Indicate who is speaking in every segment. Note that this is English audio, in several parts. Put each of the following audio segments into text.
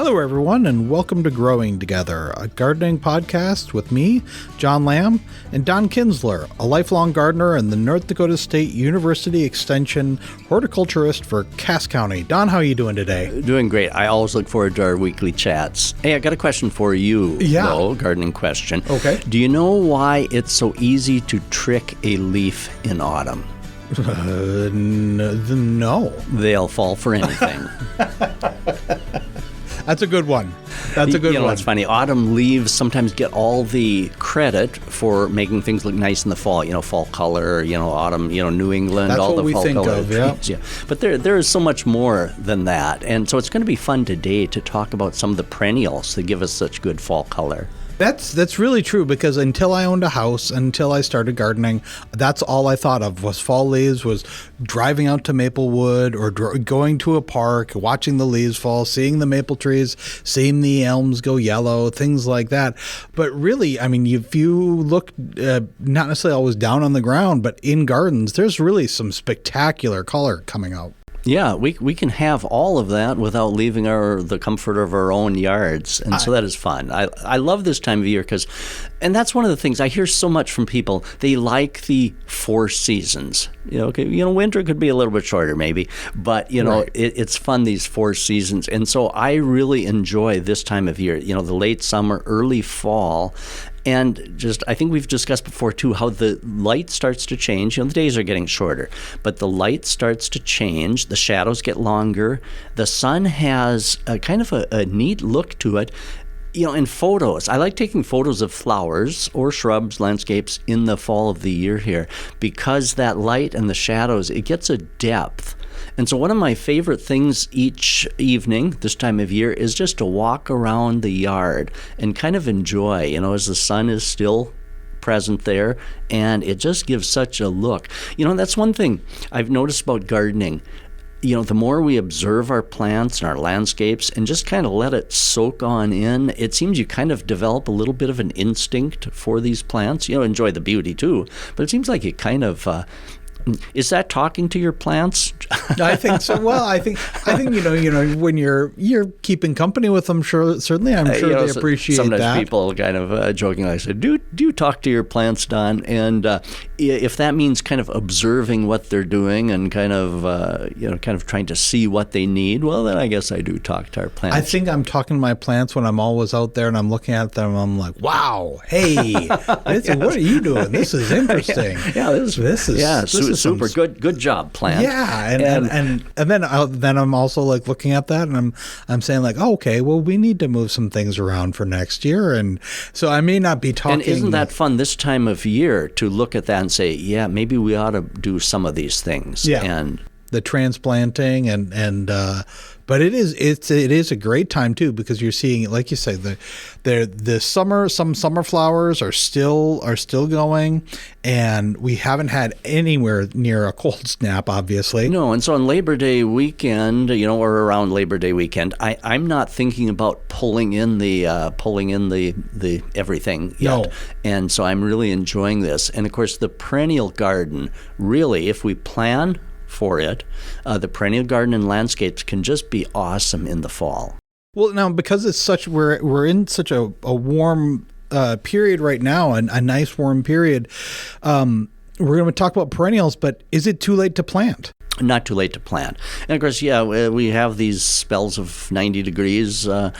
Speaker 1: Hello, everyone, and welcome to Growing Together, a gardening podcast with me, John Lamb, and Don Kinzler, a lifelong gardener and the North Dakota State University Extension horticulturist for Cass County. Don, how are you doing today?
Speaker 2: Doing great. I always look forward to our weekly chats. Hey, I got a question for you, though, gardening question.
Speaker 1: Okay.
Speaker 2: Do you know why it's so easy to trick a leaf in autumn?
Speaker 1: No.
Speaker 2: They'll fall for anything.
Speaker 1: That's a good one. That's a good one.
Speaker 2: It's funny. Autumn leaves sometimes get all the credit for making things look nice in the fall. Fall color, autumn, New England,
Speaker 1: That's
Speaker 2: all
Speaker 1: what
Speaker 2: the
Speaker 1: we
Speaker 2: fall
Speaker 1: think
Speaker 2: color
Speaker 1: of, yeah.
Speaker 2: trees. Yeah. But there is so much more than that. And so it's going to be fun today to talk about some of the perennials that give us such good fall color.
Speaker 1: That's really true, because until I owned a house, until I started gardening, that's all I thought of was fall leaves, was driving out to Maplewood or going to a park, watching the leaves fall, seeing the maple trees, seeing the elms go yellow, things like that. But really, I mean, if you look not necessarily always down on the ground, but in gardens, there's really some spectacular color coming out.
Speaker 2: Yeah, we can have all of that without leaving the comfort of our own yards, and so that is fun. I love this time of year and that's one of the things I hear so much from people. They like the four seasons. Winter could be a little bit shorter maybe, but right. It's fun, these four seasons, and so I really enjoy this time of year. The late summer, early fall. And I think we've discussed before, too, how the light starts to change. The days are getting shorter, but the light starts to change. The shadows get longer. The sun has a kind of a neat look to it. In photos, I like taking photos of flowers or shrubs, landscapes in the fall of the year here, because that light and the shadows, it gets a depth. And so one of my favorite things each evening this time of year is just to walk around the yard and kind of enjoy, as the sun is still present there, and it just gives such a look. That's one thing I've noticed about gardening. The more we observe our plants and our landscapes and just kind of let it soak on in, it seems you kind of develop a little bit of an instinct for these plants. Enjoy the beauty too, but it seems like it kind of... is that talking to your plants?
Speaker 1: I think so. Well, I think when you're keeping company with them, certainly I'm sure they appreciate
Speaker 2: sometimes
Speaker 1: that.
Speaker 2: Sometimes people kind of jokingly say, "Do you talk to your plants, Don?" And if that means kind of observing what they're doing and kind of trying to see what they need, well, then I guess I do talk to our plants.
Speaker 1: I think I'm talking to my plants when I'm always out there and I'm looking at them. I'm like, "Wow, hey, what are you doing? This is interesting."
Speaker 2: This is super good job, plant.
Speaker 1: Yeah, and then I'm also like looking at that and I'm saying like, oh, okay, well, we need to move some things around for next year, and so I may not be talking.
Speaker 2: And isn't that fun this time of year to look at that and say, yeah, maybe we ought to do some of these things.
Speaker 1: Yeah,
Speaker 2: and
Speaker 1: the transplanting and but it is a great time too, because you're seeing, like you say, the summer, some summer flowers are still going, and we haven't had anywhere near a cold snap, obviously.
Speaker 2: No, and so on Labor Day weekend, or around Labor Day weekend, I'm not thinking about pulling in the everything yet.
Speaker 1: No.
Speaker 2: And so I'm really enjoying this. And of course, the perennial garden, really, if we plan for it, the perennial garden and landscapes can just be awesome in the fall.
Speaker 1: Well, now, because it's we're in such a warm period right now, and a nice warm period, we're going to talk about perennials, but is it too late to plant?
Speaker 2: Not too late to plant. And of course, we have these spells of 90 degrees, in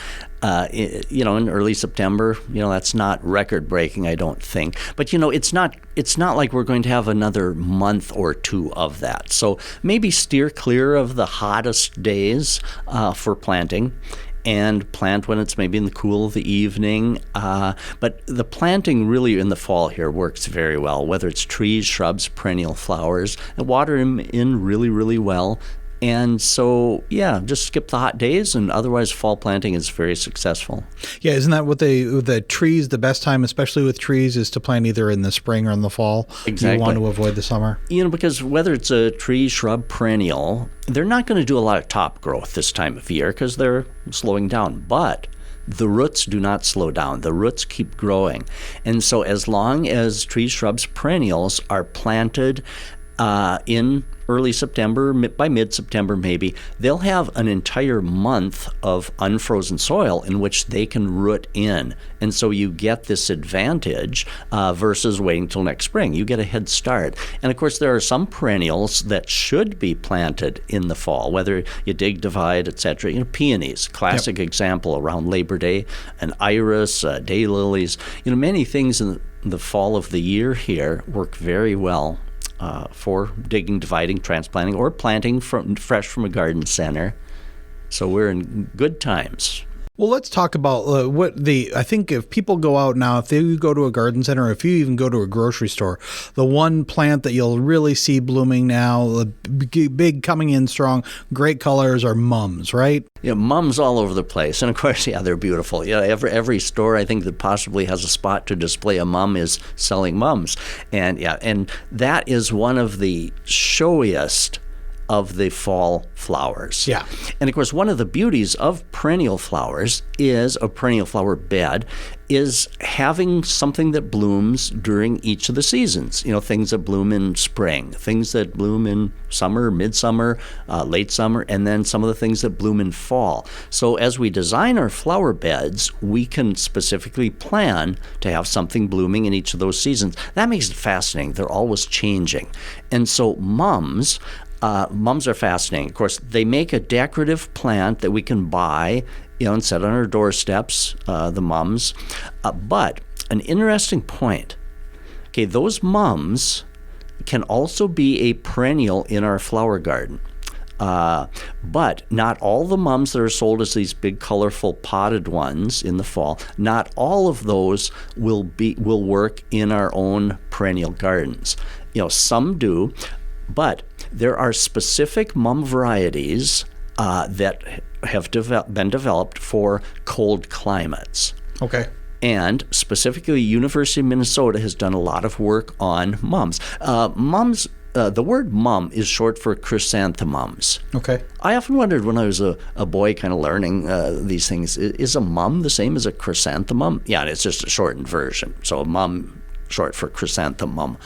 Speaker 2: early September. That's not record breaking, I don't think. But, it's not like we're going to have another month or two of that. So maybe steer clear of the hottest days for planting, and plant when it's maybe in the cool of the evening. But the planting really in the fall here works very well, whether it's trees, shrubs, perennial flowers, and water them in really, really well. And so, just skip the hot days, and otherwise fall planting is very successful.
Speaker 1: Yeah, isn't that what the trees, the best time, especially with trees, is to plant either in the spring or in the fall?
Speaker 2: Exactly.
Speaker 1: You want to avoid the summer?
Speaker 2: Because whether it's a tree, shrub, perennial, they're not going to do a lot of top growth this time of year because they're slowing down. But the roots do not slow down. The roots keep growing. And so as long as trees, shrubs, perennials are planted in early September, by mid-September maybe, they'll have an entire month of unfrozen soil in which they can root in. And so you get this advantage versus waiting till next spring. You get a head start. And of course, there are some perennials that should be planted in the fall, whether you dig, divide, etc. Peonies, classic example around Labor Day, an iris, daylilies. Many things in the fall of the year here work very well for digging, dividing, transplanting, or planting fresh from a garden center. So we're in good times.
Speaker 1: Well, let's talk about I think if people go out now, if they go to a garden center, or if you even go to a grocery store, the one plant that you'll really see blooming now, the big coming in strong, great colors are mums, right?
Speaker 2: Yeah, mums all over the place. And of course, they're beautiful. Every store I think that possibly has a spot to display a mum is selling mums. And that is one of the showiest of the fall flowers.
Speaker 1: Yeah.
Speaker 2: And of course, one of the beauties of perennial flowers is a perennial flower bed is having something that blooms during each of the seasons. Things that bloom in spring, things that bloom in summer, midsummer, late summer, and then some of the things that bloom in fall. So as we design our flower beds, we can specifically plan to have something blooming in each of those seasons. That makes it fascinating. They're always changing. And so mums are fascinating. Of course, they make a decorative plant that we can buy, and set on our doorsteps, the mums. But an interesting point, those mums can also be a perennial in our flower garden. But not all the mums that are sold as these big, colorful, potted ones in the fall, not all of those will work in our own perennial gardens. Some do. But there are specific mum varieties that have been developed for cold climates.
Speaker 1: Okay.
Speaker 2: And specifically, University of Minnesota has done a lot of work on mums. The word mum is short for chrysanthemums.
Speaker 1: Okay.
Speaker 2: I often wondered when I was a boy kind of learning these things, is a mum the same as a chrysanthemum? Yeah, it's just a shortened version. So a mum, short for chrysanthemum.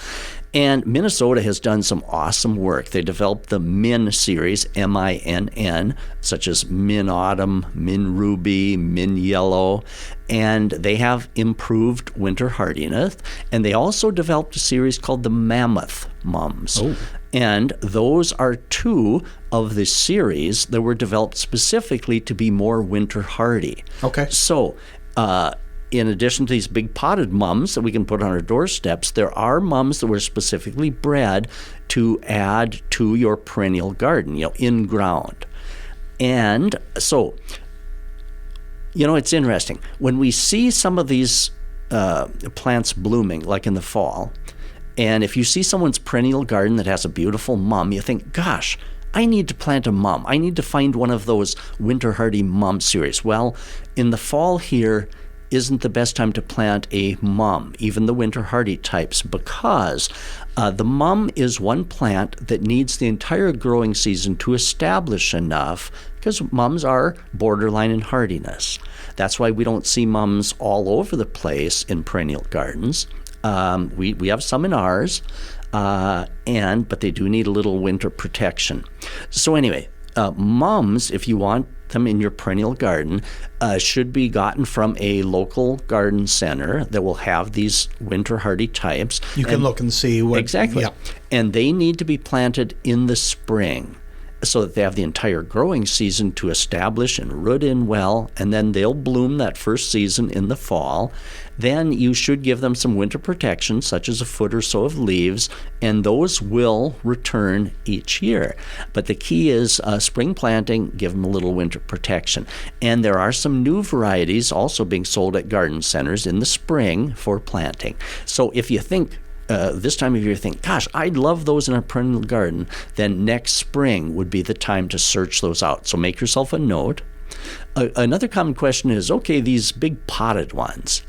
Speaker 2: And Minnesota has done some awesome work. They developed the Min series, MINN, such as Min Autumn, Min Ruby, Min Yellow, and they have improved winter hardiness. And they also developed a series called the Mammoth mums.
Speaker 1: Oh.
Speaker 2: And those are two of the series that were developed specifically to be more winter hardy.
Speaker 1: Okay.
Speaker 2: So, in addition to these big potted mums that we can put on our doorsteps, there are mums that were specifically bred to add to your perennial garden, in ground. And so, it's interesting. When we see some of these plants blooming, like in the fall, and if you see someone's perennial garden that has a beautiful mum, you think, gosh, I need to plant a mum. I need to find one of those winter hardy mum series. Well, in the fall here, isn't the best time to plant a mum, even the winter hardy types, because the mum is one plant that needs the entire growing season to establish enough, because mums are borderline in hardiness. That's why we don't see mums all over the place in perennial gardens. We have some in ours, but they do need a little winter protection. So anyway, mums, if you want them in your perennial garden, should be gotten from a local garden center that will have these winter hardy types.
Speaker 1: You can look and see what...
Speaker 2: Exactly.
Speaker 1: Yeah.
Speaker 2: And they need to be planted in the spring so that they have the entire growing season to establish and root in well, and then they'll bloom that first season in the fall. Then you should give them some winter protection, such as a foot or so of leaves, and those will return each year. But the key is spring planting, give them a little winter protection. And there are some new varieties also being sold at garden centers in the spring for planting. So if you think, this time of year think, gosh, I'd love those in a perennial garden, then next spring would be the time to search those out. So make yourself a note. Another common question is, okay, these big potted ones,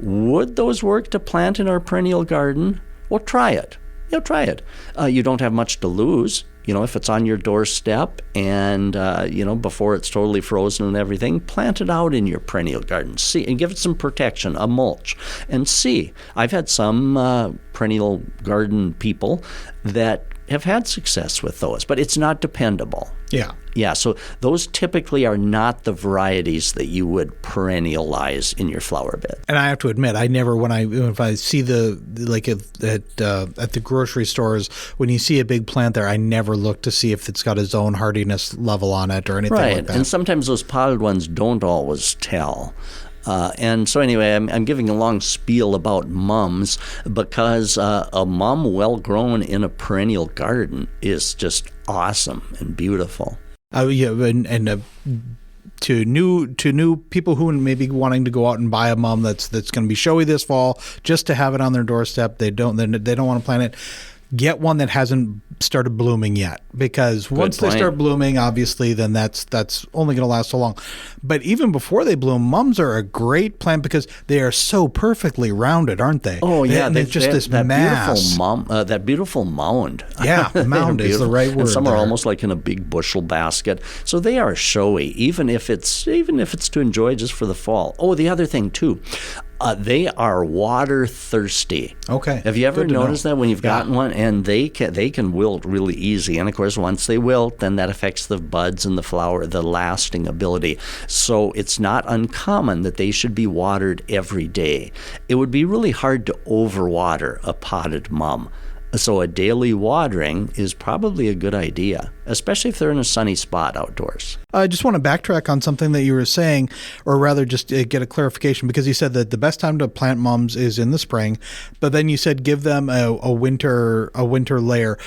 Speaker 2: would those work to plant in our perennial garden? Well, try it. Try it. You don't have much to lose. If it's on your doorstep and, before it's totally frozen and everything, plant it out in your perennial garden. See, and give it some protection, a mulch, and see. I've had some perennial garden people that have had success with those, but it's not dependable.
Speaker 1: Yeah.
Speaker 2: Yeah, so those typically are not the varieties that you would perennialize in your flower bed.
Speaker 1: And I have to admit, I never, if I see like at the grocery stores, when you see a big plant there, I never look to see if it's got its own hardiness level on it or anything like that.
Speaker 2: And sometimes those potted ones don't always tell. And so anyway, I'm giving a long spiel about mums because a mum well grown in a perennial garden is just awesome and beautiful. To new people who may be wanting to go out and buy a mum that's going to be showy this fall, just to have it on their doorstep. They don't want to plant it. Get one that hasn't started blooming yet, because once they start blooming, obviously, then that's only going to last so long. But even before they bloom, mums are a great plant because they are so perfectly rounded, aren't they? Oh yeah,
Speaker 1: they're just this mass.
Speaker 2: That beautiful mound.
Speaker 1: Yeah, mound is the right word.
Speaker 2: And some are almost like in a big bushel basket. So they are showy, even if it's to enjoy just for the fall. Oh, the other thing too. They are water thirsty.
Speaker 1: Okay.
Speaker 2: Have you ever noticed that when you've gotten one? And they can wilt really easy. And of course, once they wilt, then that affects the buds and the flower, the lasting ability. So it's not uncommon that they should be watered every day. It would be really hard to overwater a potted mum. So a daily watering is probably a good idea, especially if they're in a sunny spot outdoors.
Speaker 1: I just want to backtrack on something that you were saying, or rather just get a clarification, because you said that the best time to plant mums is in the spring, but then you said give them a winter layer.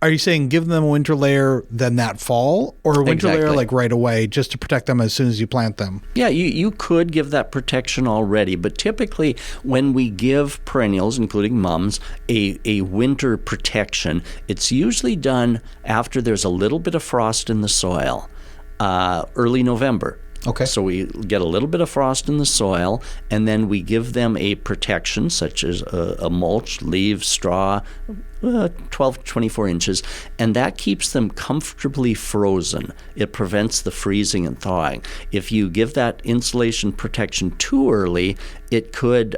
Speaker 1: Are you saying give them a winter layer then that fall, or a winter layer like right away just to protect them as soon as you plant them?
Speaker 2: Yeah, you could give that protection already, but typically when we give perennials, including mums, a winter protection, it's usually done after there's a little bit of frost in the soil, early November.
Speaker 1: Okay.
Speaker 2: So we get a little bit of frost in the soil, and then we give them a protection such as a mulch, leaves, straw, 12 to 24 inches, and that keeps them comfortably frozen. It prevents the freezing and thawing. If you give that insulation protection too early, it could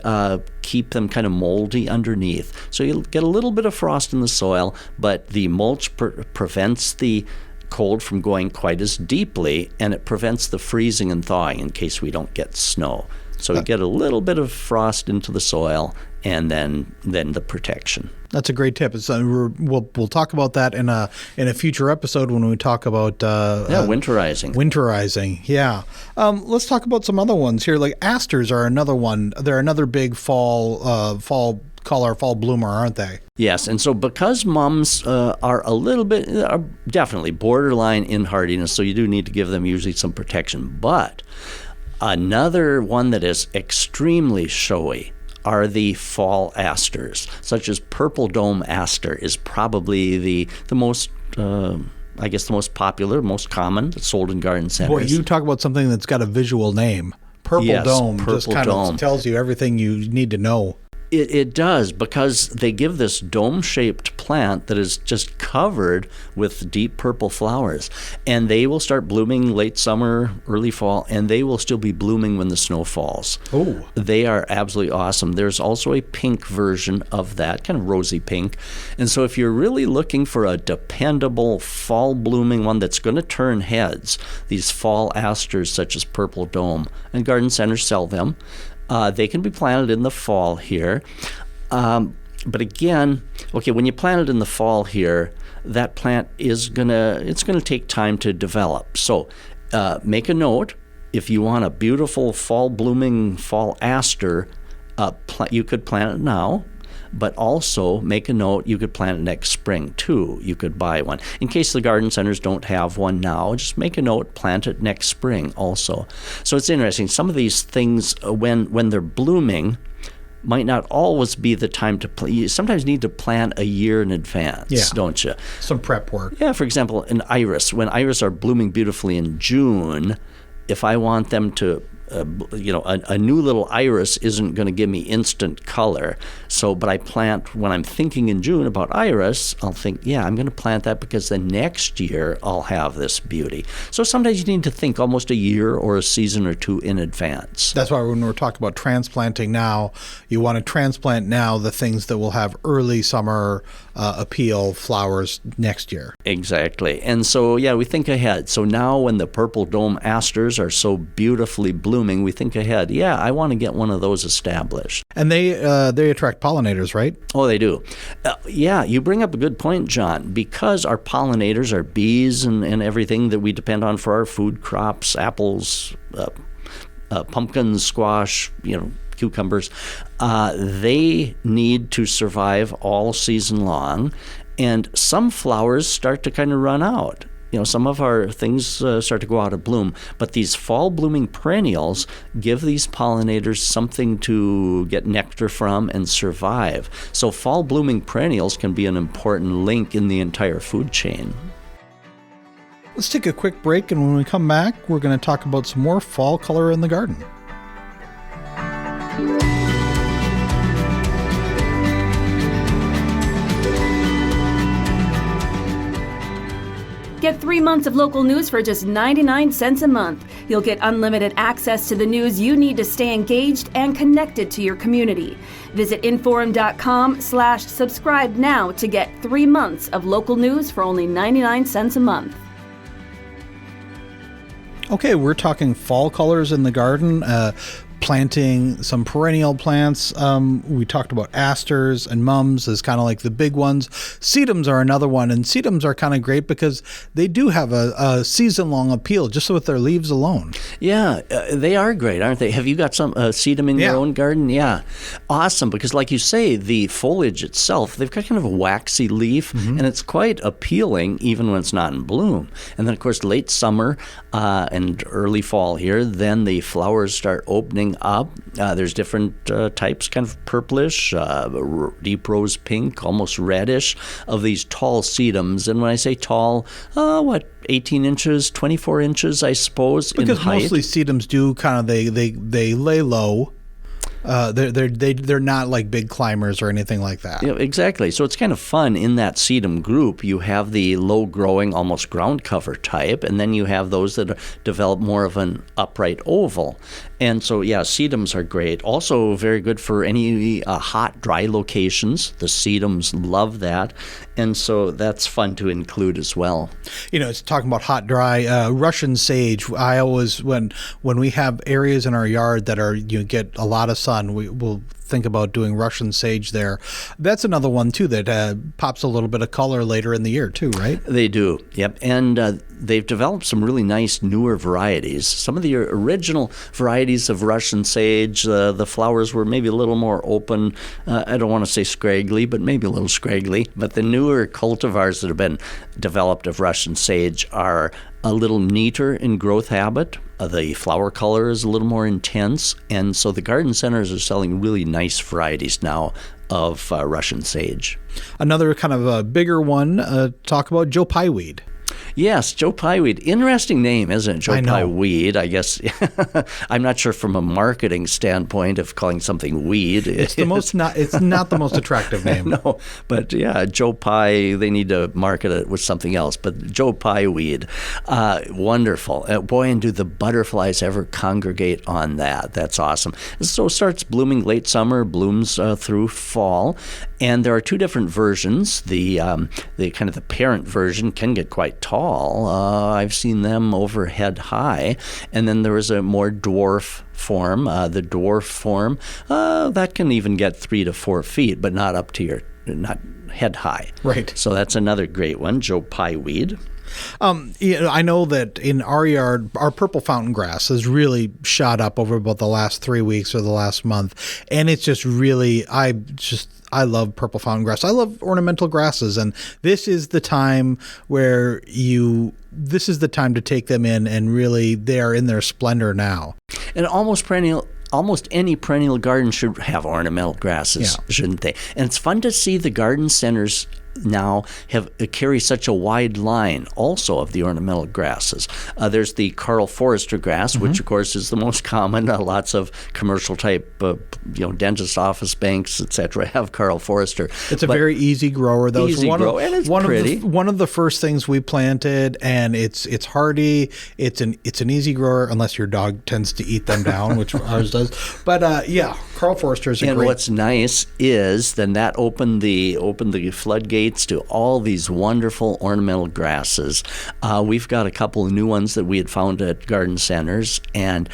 Speaker 2: keep them kind of moldy underneath. So you'll get a little bit of frost in the soil, but the mulch prevents the cold from going quite as deeply, and it prevents the freezing and thawing in case we don't get snow. So we get a little bit of frost into the soil, and then the protection.
Speaker 1: That's a great tip. We'll talk about that in a future episode when we talk about
Speaker 2: winterizing.
Speaker 1: Winterizing, yeah. Let's talk about some other ones here. Like asters are another one. They're another big fall color, fall bloomer, aren't they?
Speaker 2: Yes, and so because mums are definitely borderline in hardiness, so you do need to give them usually some protection. But another one that is extremely showy are the fall asters, such as purple dome aster is probably the most the most popular, most common, that's sold in garden centers.
Speaker 1: Boy, you talk about something that's got a visual name. Purple dome just kind of tells you everything you need to know.
Speaker 2: It does, because they give this dome-shaped plant that is just covered with deep purple flowers. And they will start blooming late summer, early fall, and they will still be blooming when the snow falls.
Speaker 1: Oh.
Speaker 2: They are absolutely awesome. There's also a pink version of that, kind of rosy pink. And so if you're really looking for a dependable fall-blooming one that's going to turn heads, these fall asters such as purple dome, and garden centers sell them. They can be planted in the fall here. But again, when you plant it in the fall here, that plant it's gonna take time to develop. So make a note, if you want a beautiful fall blooming fall aster, you could plant it now. But also make a note, you could plant it next spring too. You could buy one. In case the garden centers don't have one now, just make a note, plant it next spring also. So it's interesting. Some of these things, when they're blooming, might not always be the time to plant. You sometimes need to plant a year in advance, don't you?
Speaker 1: Some prep work.
Speaker 2: Yeah, for example, an iris. When iris are blooming beautifully in June, if I want them to a new little iris isn't going to give me instant color. So, but I plant, when I'm thinking in June about iris, I'll think, yeah, I'm going to plant that because the next year I'll have this beauty. So sometimes you need to think almost a year or a season or two in advance.
Speaker 1: That's why when we're talking about transplanting now, you want to transplant now the things that will have early summer appeal flowers next year.
Speaker 2: Exactly. And so, yeah, we think ahead. So now when the purple dome asters are so beautifully blooming, we think ahead. Yeah, I want to get one of those established.
Speaker 1: And they attract pollinators, right?
Speaker 2: Oh, they do. Yeah, you bring up a good point, John, because our pollinators are bees and everything that we depend on for our food crops, apples, pumpkins, squash, cucumbers. They need to survive all season long, and some flowers start to kind of run out. Some of our things start to go out of bloom, but these fall blooming perennials give these pollinators something to get nectar from and survive. So fall blooming perennials can be an important link in the entire food chain.
Speaker 1: Let's take a quick break, and when we come back, we're going to talk about some more fall color in the garden.
Speaker 3: Get 3 months of local news for just 99 cents a month. You'll get unlimited access to the news you need to stay engaged and connected to your community. Visit inforum.com/subscribe now to get 3 months of local news for only 99 cents a month.
Speaker 1: Okay, we're talking fall colors in the garden. Planting some perennial plants. We talked about asters and mums as kind of like the big ones. Sedums are another one, and sedums are kind of great because they do have a season-long appeal just with their leaves alone.
Speaker 2: Yeah, they are great, aren't they? Have you got some sedum in your own garden? Yeah, awesome, because like you say, the foliage itself, they've got kind of a waxy leaf, and it's quite appealing even when it's not in bloom. And then, of course, late summer and early fall here, then the flowers start opening up. There's different types, kind of purplish, deep rose pink, almost reddish, of these tall sedums. And when I say tall, 18 inches, 24 inches, I suppose, in height.
Speaker 1: Because mostly sedums do kind of, they lay low. They're not like big climbers or anything like that.
Speaker 2: Yeah, exactly. So it's kind of fun in that sedum group. You have the low-growing, almost ground cover type, and then you have those that develop more of an upright oval. And so, yeah, sedums are great. Also very good for any hot, dry locations. The sedums love that. And so that's fun to include as well.
Speaker 1: It's talking about hot, dry. Russian sage, I always, when we have areas in our yard that are, get a lot of sun, we will think about doing Russian sage there. That's another one, too, that pops a little bit of color later in the year, too, right?
Speaker 2: They do, yep. And they've developed some really nice newer varieties. Some of the original varieties of Russian sage, the flowers were maybe a little more open. I don't want to say scraggly, but maybe a little scraggly. But the newer cultivars that have been developed of Russian sage are a little neater in growth habit. The flower color is a little more intense, and so the garden centers are selling really nice varieties now of Russian sage. Another
Speaker 1: kind of a bigger one, talk about Joe Pye weed.
Speaker 2: Yes, Joe Pye weed. Interesting name, isn't it? Joe Pye weed, I guess. I'm not sure from a marketing standpoint of calling something weed.
Speaker 1: It's not the most attractive name.
Speaker 2: No, but yeah, Joe Pye, they need to market it with something else. But Joe Pye weed, wonderful. Boy, and do the butterflies ever congregate on that. That's awesome. So it starts blooming late summer, blooms through fall. And there are two different versions. The kind of the parent version can get quite tall. I've seen them over head high. And then there is a more dwarf form. The dwarf form, that can even get 3 to 4 feet, but not up to not head high.
Speaker 1: Right.
Speaker 2: So that's another great one, Joe Pye weed.
Speaker 1: I know that in our yard, our purple fountain grass has really shot up over about the last 3 weeks or the last month. And it's just really, I love purple fountain grass. I love ornamental grasses, and this is the time where this is the time to take them in, and really they are in their splendor now.
Speaker 2: And almost any perennial garden should have ornamental grasses, shouldn't they? And it's fun to see the garden centers now carry such a wide line also of the ornamental grasses. There's the Karl Forester grass, which of course is the most common. Lots of commercial type, dentist office banks, etc., have Karl Forester.
Speaker 1: It's a very easy grower, though.
Speaker 2: Easy grow, and it's pretty.
Speaker 1: One of the first things we planted, and it's hardy. It's an easy grower unless your dog tends to eat them down, which ours does. But Karl Forester is a great.
Speaker 2: And what's nice is then that opened the floodgates to all these wonderful ornamental grasses. We've got a couple of new ones that we had found at garden centers, and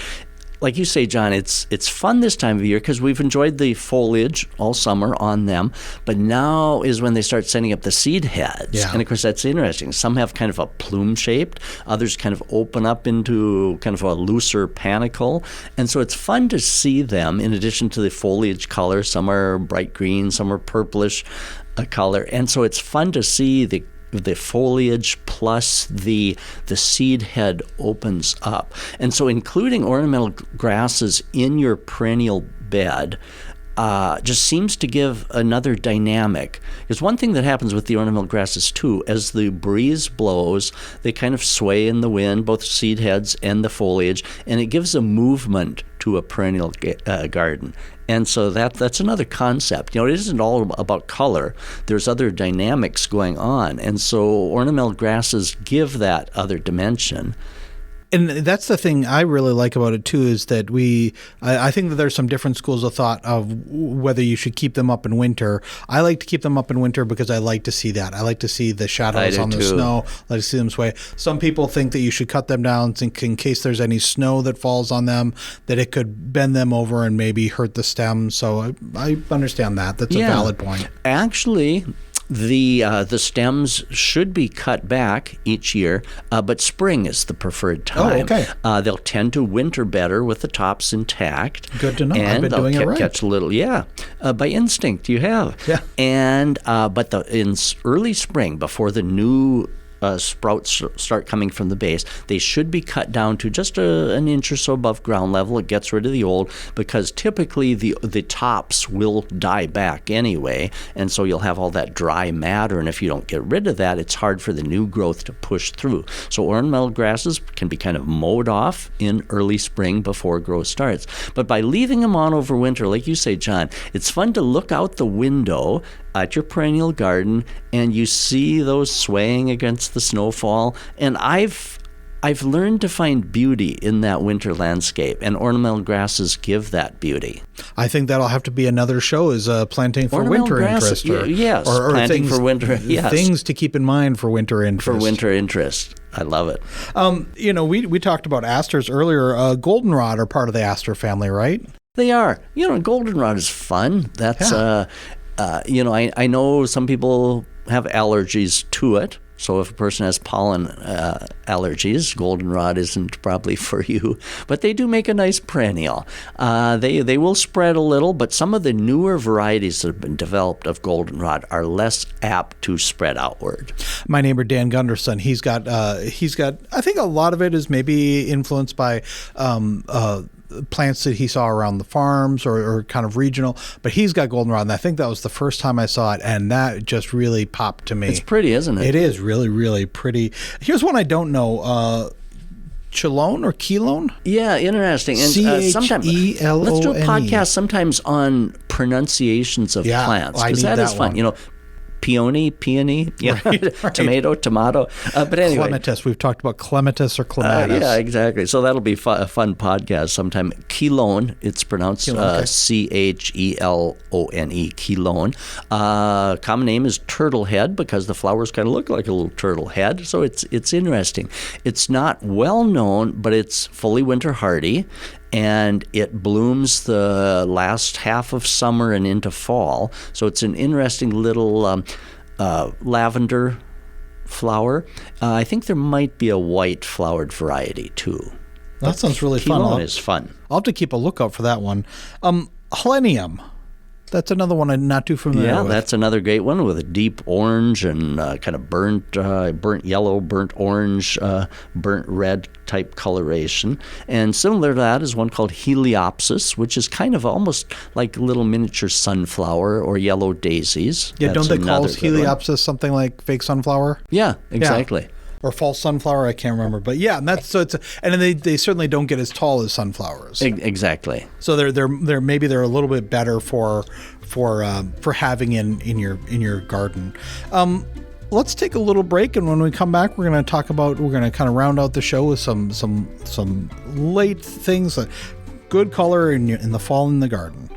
Speaker 2: like you say, John, it's fun this time of year because we've enjoyed the foliage all summer on them, but now is when they start sending up the seed heads.
Speaker 1: Yeah.
Speaker 2: And of course, that's interesting. Some have kind of a plume shaped, others kind of open up into kind of a looser panicle. And so it's fun to see them in addition to the foliage color. Some are bright green, some are purplish color. And so it's fun to see the foliage plus the seed head opens up. And so including ornamental grasses in your perennial bed just seems to give another dynamic. Because one thing that happens with the ornamental grasses too, as the breeze blows, they kind of sway in the wind, both seed heads and the foliage, and it gives a movement to a perennial garden. And so that's another concept. It isn't all about color. There's other dynamics going on. And so ornamental grasses give that other dimension.
Speaker 1: And that's the thing I really like about it, too, is that I think that there's some different schools of thought of whether you should keep them up in winter. I like to keep them up in winter because I like to see that. I like to see the shadows on the snow. I like to see them sway. Some people think that you should cut them down in case there's any snow that falls on them, that it could bend them over and maybe hurt the stems. So I understand that. That's a valid point.
Speaker 2: Actually, the stems should be cut back each year, but spring is the preferred time.
Speaker 1: Oh, okay.
Speaker 2: They'll tend to winter better with the tops intact.
Speaker 1: Good to know.
Speaker 2: And
Speaker 1: I've been doing it right.
Speaker 2: Catch a little, by instinct you have.
Speaker 1: Yeah.
Speaker 2: And but in early spring, before the new sprouts start coming from the base, they should be cut down to just an inch or so above ground level. It gets rid of the old, because typically the tops will die back anyway, and so you'll have all that dry matter, and if you don't get rid of that, it's hard for the new growth to push through. So ornamental grasses can be kind of mowed off in early spring before growth starts. But by leaving them on over winter, like you say, John, it's fun to look out the window at your perennial garden and you see those swaying against the snowfall. And I've learned to find beauty in that winter landscape, and ornamental grasses give that beauty.
Speaker 1: I think that'll have to be another show, is planting for winter interest.
Speaker 2: Yes,
Speaker 1: or
Speaker 2: planting
Speaker 1: things,
Speaker 2: for winter. Yes.
Speaker 1: Things to keep in mind for winter interest.
Speaker 2: For winter interest. I love it.
Speaker 1: We talked about asters earlier. Goldenrod are part of the aster family, right?
Speaker 2: They are. Goldenrod is fun. That's I know some people have allergies to it. So if a person has pollen allergies, goldenrod isn't probably for you. But they do make a nice perennial. They will spread a little, but some of the newer varieties that have been developed of goldenrod are less apt to spread outward.
Speaker 1: My neighbor Dan Gunderson, he's got. I think a lot of it is maybe influenced by plants that he saw around the farms or kind of regional, but he's got goldenrod, and I think that was the first time I saw it, and that just really popped to me.
Speaker 2: It's pretty, isn't it?
Speaker 1: It is really, really pretty. Here's one I don't know. Chelone or Kelone?
Speaker 2: Yeah, interesting. And sometimes
Speaker 1: Chelone.
Speaker 2: Let's do a podcast sometimes on pronunciations of plants, because that is fun. Peony,
Speaker 1: right.
Speaker 2: Tomato. But anyway.
Speaker 1: Clematis. We've talked about clematis or clematis.
Speaker 2: Yeah, exactly. So that'll be a fun podcast sometime. Kelone, it's pronounced Chelone, Kelone. Common name is turtle head because the flowers kind of look like a little turtle head. So it's interesting. It's not well known, but it's fully winter hardy. And it blooms the last half of summer and into fall. So it's an interesting little lavender flower. I think there might be a white flowered variety too.
Speaker 1: That sounds really fun.
Speaker 2: Kelone is fun.
Speaker 1: I'll have to keep a lookout for that one. Helenium. That's another one I'm not too familiar with.
Speaker 2: That's another great one with a deep orange and kind of burnt yellow, burnt orange, burnt red type coloration. And similar to that is one called Heliopsis, which is kind of almost like little miniature sunflower or yellow daisies.
Speaker 1: Yeah, don't they call Heliopsis something like fake sunflower?
Speaker 2: Yeah, exactly.
Speaker 1: Yeah. Or false sunflower, I can't remember, but yeah, and they certainly don't get as tall as sunflowers.
Speaker 2: Exactly.
Speaker 1: So they're maybe they're a little bit better for having in your garden. Let's take a little break, and when we come back, we're going to kind of round out the show with some late things, good color in the fall in the garden.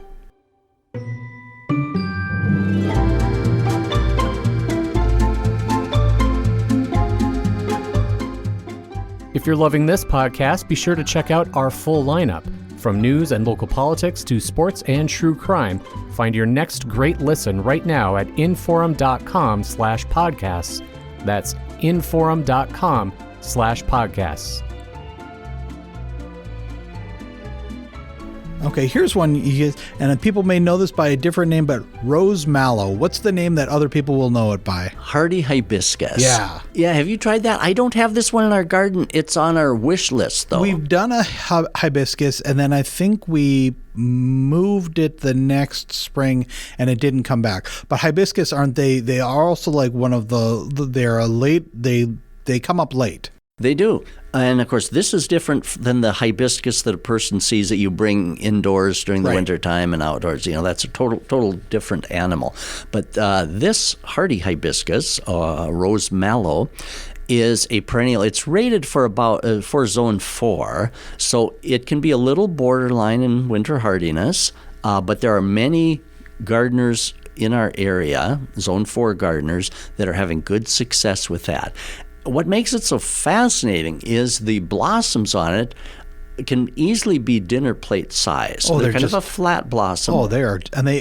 Speaker 4: If you're loving this podcast, be sure to check out our full lineup. From news and local politics to sports and true crime, find your next great listen right now at inforum.com/podcasts. That's inforum.com/podcasts.
Speaker 1: Okay, here's one, and people may know this by a different name, but rose mallow. What's the name that other people will know it by?
Speaker 2: Hardy hibiscus.
Speaker 1: Yeah.
Speaker 2: Yeah, have you tried that? I don't have this one in our garden. It's on our wish list, though.
Speaker 1: We've done a hibiscus, and then I think we moved it the next spring, and it didn't come back. But hibiscus, aren't they? They are also like one of they're late. They come up late.
Speaker 2: They do. And, of course, this is different than the hibiscus that a person sees that you bring indoors during the winter time and outdoors. That's a total different animal. But this hardy hibiscus, rose mallow, is a perennial. It's rated for zone 4, so it can be a little borderline in winter hardiness, but there are many gardeners in our area, zone 4 gardeners, that are having good success with that. What makes it so fascinating is the blossoms on it can easily be dinner plate size.
Speaker 1: Oh,
Speaker 2: they're kind of a flat blossom.
Speaker 1: Oh, they are, and they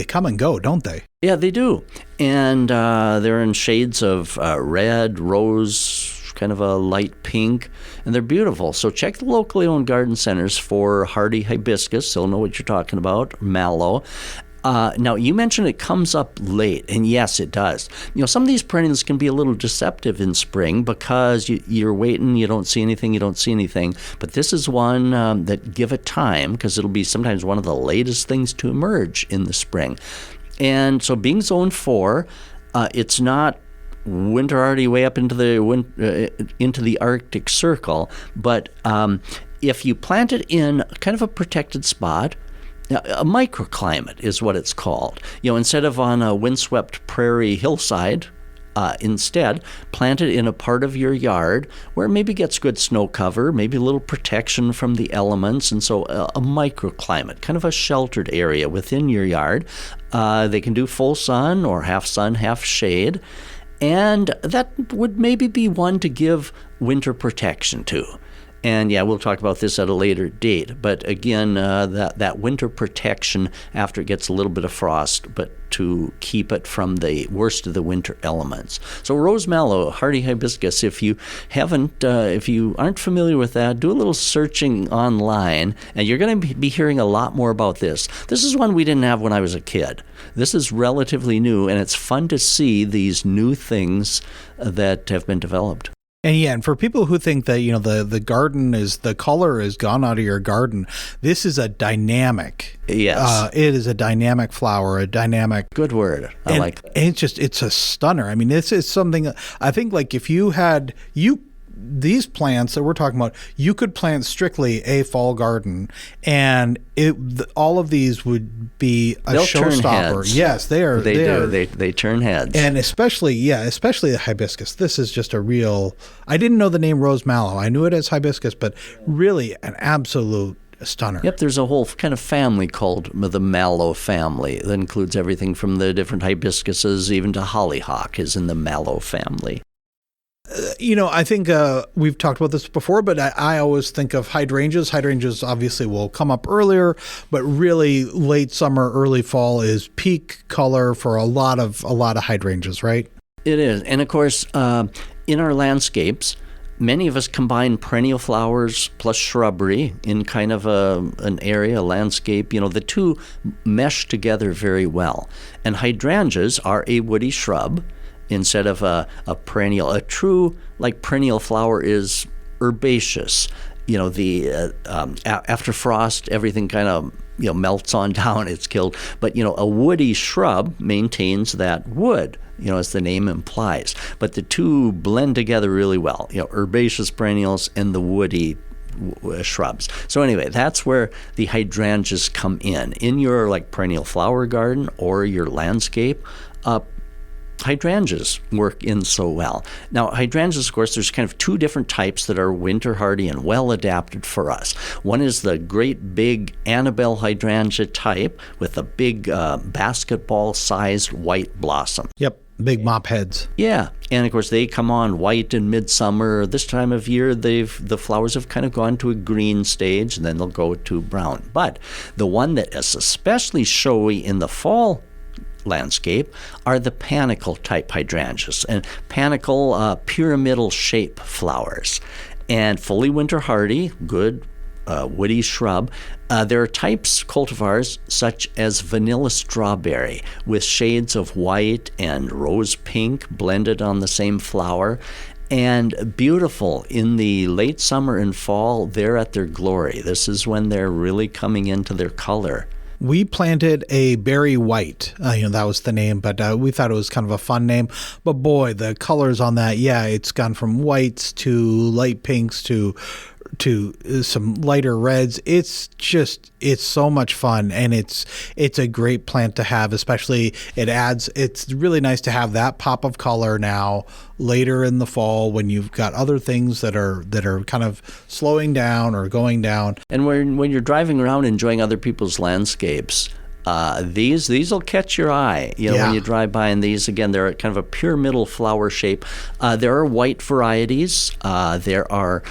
Speaker 1: come and go, don't they?
Speaker 2: Yeah, they do, and they're in shades of red, rose, kind of a light pink, and they're beautiful. So check the locally owned garden centers for hardy hibiscus. They'll know what you're talking about. Mallow. Now, you mentioned it comes up late, and yes, it does. Some of these perennials can be a little deceptive in spring because you're waiting, you don't see anything. But this is one that give it time, because it'll be sometimes one of the latest things to emerge in the spring. And so being zone 4, it's not winter already way up into the Arctic Circle, but if you plant it in kind of a protected spot, a microclimate is what it's called. Instead of on a windswept prairie hillside, instead plant it in a part of your yard where it maybe gets good snow cover, maybe a little protection from the elements, and so a microclimate, kind of a sheltered area within your yard. They can do full sun or half sun, half shade, and that would maybe be one to give winter protection to. And yeah, we'll talk about this at a later date. But again, that winter protection after it gets a little bit of frost, but to keep it from the worst of the winter elements. So rose mallow, hardy hibiscus, if you aren't familiar with that, do a little searching online, and you're going to be hearing a lot more about this. This is one we didn't have when I was a kid. This is relatively new, and it's fun to see these new things that have been developed.
Speaker 1: And for people who think that the garden the color is gone out of your garden, this is a dynamic.
Speaker 2: Yes,
Speaker 1: it is a dynamic flower, a dynamic.
Speaker 2: Good word. I like that.
Speaker 1: And it's a stunner. I mean, this is something I think like if you had these plants that we're talking about, you could plant strictly a fall garden, and all of these would be a showstopper. Yes, they are.
Speaker 2: They turn heads,
Speaker 1: and especially the hibiscus. This is just a real. I didn't know the name rose mallow. I knew it as hibiscus, but really an absolute stunner.
Speaker 2: Yep, there's a whole kind of family called the mallow family that includes everything from the different hibiscuses, even to hollyhock is in the mallow family.
Speaker 1: I think we've talked about this before, but I always think of hydrangeas. Hydrangeas obviously will come up earlier, but really late summer, early fall is peak color for a lot of hydrangeas, right?
Speaker 2: It is. And of course, in our landscapes, many of us combine perennial flowers plus shrubbery in kind of an area, a landscape. The two mesh together very well. And hydrangeas are a woody shrub instead of a perennial. A true perennial flower is herbaceous. After frost, everything kind of melts on down, it's killed. But a woody shrub maintains that wood, as the name implies. But the two blend together really well. Herbaceous perennials and the woody shrubs. So anyway, that's where the hydrangeas come in your perennial flower garden or your landscape. Hydrangeas work in so well. Now, hydrangeas, of course, there's kind of two different types that are winter hardy and well adapted for us. One is the great big Annabelle hydrangea type with a big basketball-sized white blossom.
Speaker 1: Yep, big mop heads.
Speaker 2: Yeah, and of course they come on white in midsummer. This time of year, the flowers have kind of gone to a green stage, and then they'll go to brown. But the one that is especially showy in the fall landscape are the panicle type hydrangeas, and panicle pyramidal shape flowers, and fully winter hardy, good woody shrub. There are types, cultivars, such as vanilla strawberry with shades of white and rose pink blended on the same flower. And beautiful in the late summer and fall, they're at their glory. This is when they're really coming into their color.
Speaker 1: We planted a berry white, that was the name, but we thought it was kind of a fun name. But boy, the colors on that, it's gone from whites to light pinks to some lighter reds. It's so much fun, and it's a great plant to have, especially it's really nice to have that pop of color now later in the fall when you've got other things that are kind of slowing down or going down.
Speaker 2: And when you're driving around enjoying other people's landscapes, these will catch your eye, when you drive by. And these, again, they're kind of a pyramidal flower shape. There are white varieties. There are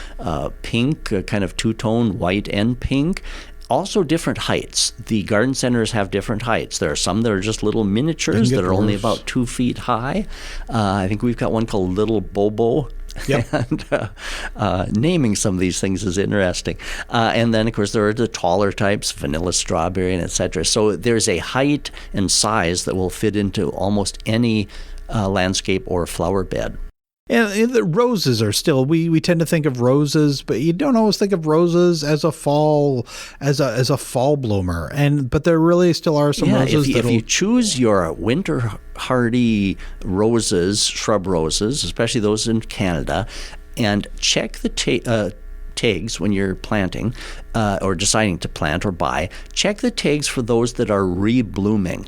Speaker 2: pink, kind of two-tone white and pink. Also different heights. The garden centers have different heights. There are some that are just little miniatures that are only about 2 feet high. I think we've got one called Little Bobo.
Speaker 1: Yep.
Speaker 2: And naming some of these things is interesting. And then, of course, there are the taller types, vanilla strawberry, and etc. So there's a height and size that will fit into almost any landscape or flower bed.
Speaker 1: And the roses are still, we tend to think of roses, but you don't always think of roses as a fall bloomer. But there really still are some roses.
Speaker 2: If you choose your winter hardy roses, shrub roses, especially those in Canada, and check the tags when you're planting or deciding to plant or buy, check the tags for those that are reblooming.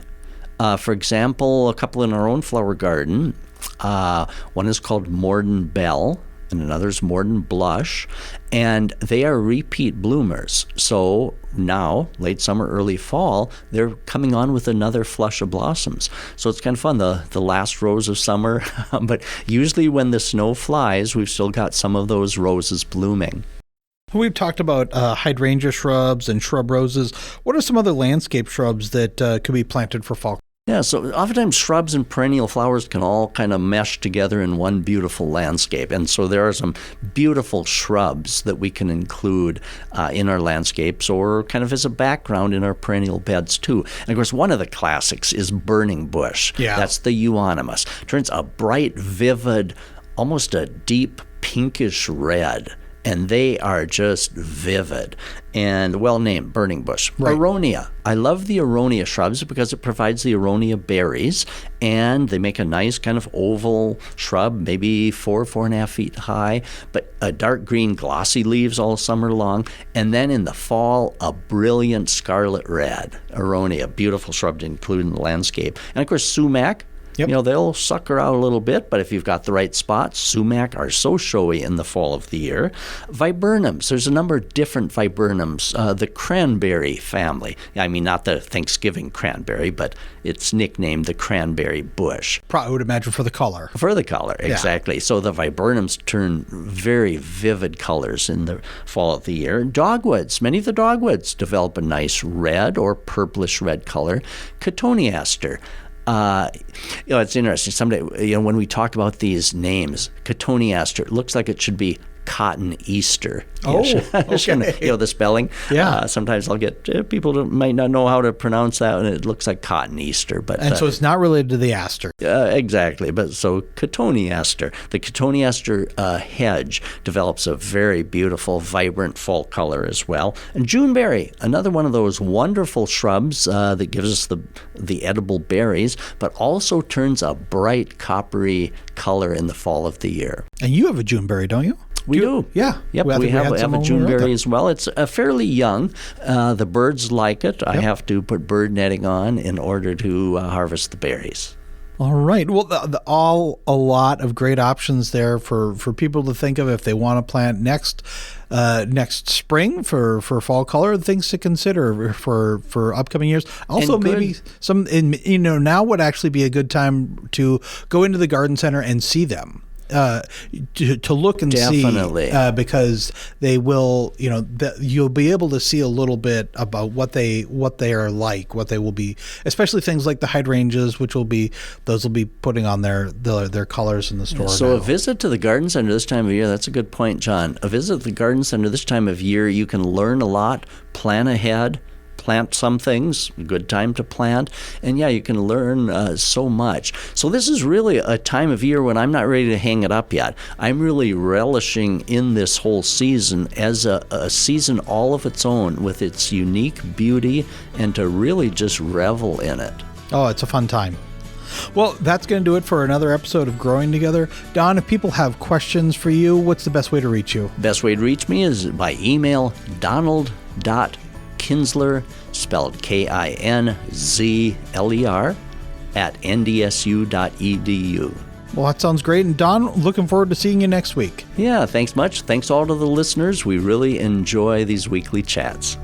Speaker 2: For example, a couple in our own flower garden. One is called Morden Bell, and another's Morden Blush, and they are repeat bloomers. So now, late summer, early fall, they're coming on with another flush of blossoms. So it's kind of fun, the last rose of summer. But usually when the snow flies, we've still got some of those roses blooming.
Speaker 1: We've talked about hydrangea shrubs and shrub roses. What are some other landscape shrubs that could be planted for fall?
Speaker 2: Yeah, so oftentimes shrubs and perennial flowers can all kind of mesh together in one beautiful landscape. And so there are some beautiful shrubs that we can include in our landscapes or kind of as a background in our perennial beds too. And of course, one of the classics is burning bush. Yeah. That's the euonymus. Turns a bright, vivid, almost a deep pinkish red. And they are just vivid and well-named, burning bush. Right. Aronia. I love the aronia shrubs because it provides the aronia berries, and they make a nice kind of oval shrub, maybe 4.5 feet high, but a dark green glossy leaves all summer long. And then in the fall, a brilliant scarlet red aronia, beautiful shrub to include in the landscape. And of course, sumac. Yep. They'll sucker out a little bit, but if you've got the right spots, sumac are so showy in the fall of the year. Viburnums, there's a number of different viburnums. The cranberry family. I mean, not the Thanksgiving cranberry, but it's nicknamed the cranberry bush.
Speaker 1: I would imagine for the color.
Speaker 2: For the color, exactly. Yeah. So the viburnums turn very vivid colors in the fall of the year. Dogwoods, many of the dogwoods develop a nice red or purplish red color. Cotoneaster. It's interesting. Someday, when we talk about these names, cotoneaster, it looks like it should be cotton Easter.
Speaker 1: Oh, okay.
Speaker 2: The spelling.
Speaker 1: Yeah.
Speaker 2: Sometimes I'll get people that might not know how to pronounce that, and it looks like cotton Easter. But
Speaker 1: so it's not related to the aster.
Speaker 2: Exactly. But so cotoneaster. The cotoneaster hedge develops a very beautiful, vibrant fall color as well. And Juneberry, another one of those wonderful shrubs that gives us the edible berries, but also turns a bright coppery color in the fall of the year.
Speaker 1: And you have a Juneberry, don't you?
Speaker 2: We do.
Speaker 1: Yeah.
Speaker 2: Yep, we have a Juneberry as well. It's fairly young. The birds like it. Yep. I have to put bird netting on in order to harvest the berries.
Speaker 1: All right. Well, a lot of great options there for people to think of if they want to plant next spring for fall color. Things to consider for upcoming years. Also, maybe now would actually be a good time to go into the garden center and see them. To look and
Speaker 2: Definitely.
Speaker 1: See because they will, you'll be able to see a little bit about what they are like, what they will be, especially things like the hydrangeas, those will be putting on their colors in the store.
Speaker 2: So
Speaker 1: now.
Speaker 2: A visit to the garden center this time of year, that's a good point, John. A visit to the garden center this time of year, you can learn a lot, plan ahead, plant some things, good time to plant, and you can learn so much. So this is really a time of year when I'm not ready to hang it up yet. I'm really relishing in this whole season as a season all of its own with its unique beauty and to really just revel in it.
Speaker 1: Oh, it's a fun time. Well, that's going to do it for another episode of Growing Together. Don, if people have questions for you, what's the best way to reach you?
Speaker 2: Best way to reach me is by email, donald.Kinzler, spelled Kinzler, at ndsu.edu.
Speaker 1: Well, that sounds great. And Don, looking forward to seeing you next week.
Speaker 2: Yeah, thanks much. Thanks all to the listeners. We really enjoy these weekly chats.